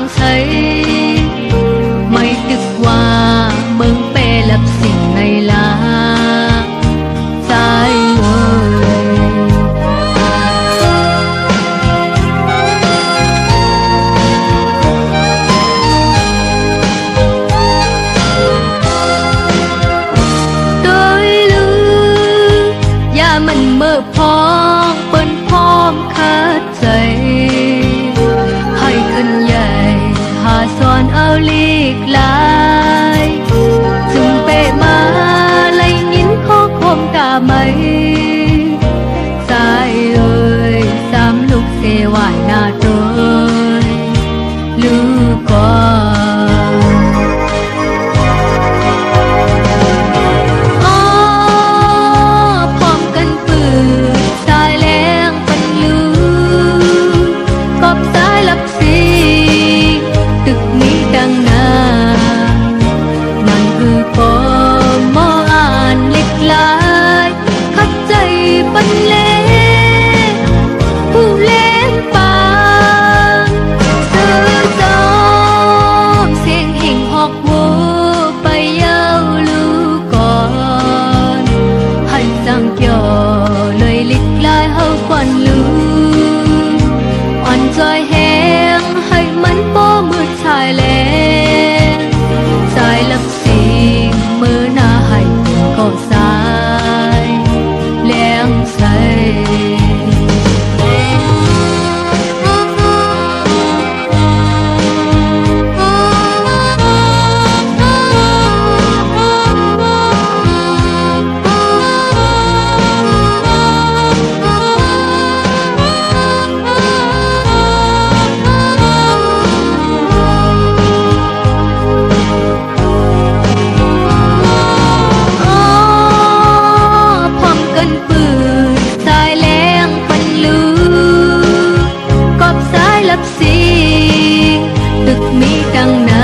vàng say mây tức qua mừng pe lậpสิ่งnày là sai ơi tôi lưu và mình mơ phong bên phong khát dậy hay thân dậy hà son ao liệt lại dùng bề má lấy nhìn khó khom cả mây sai ơi dám lúc xe hoài na tôi lưu còn Hãy subscribe cho kênh Ghiền Mì Gõ để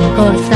không bỏ lỡ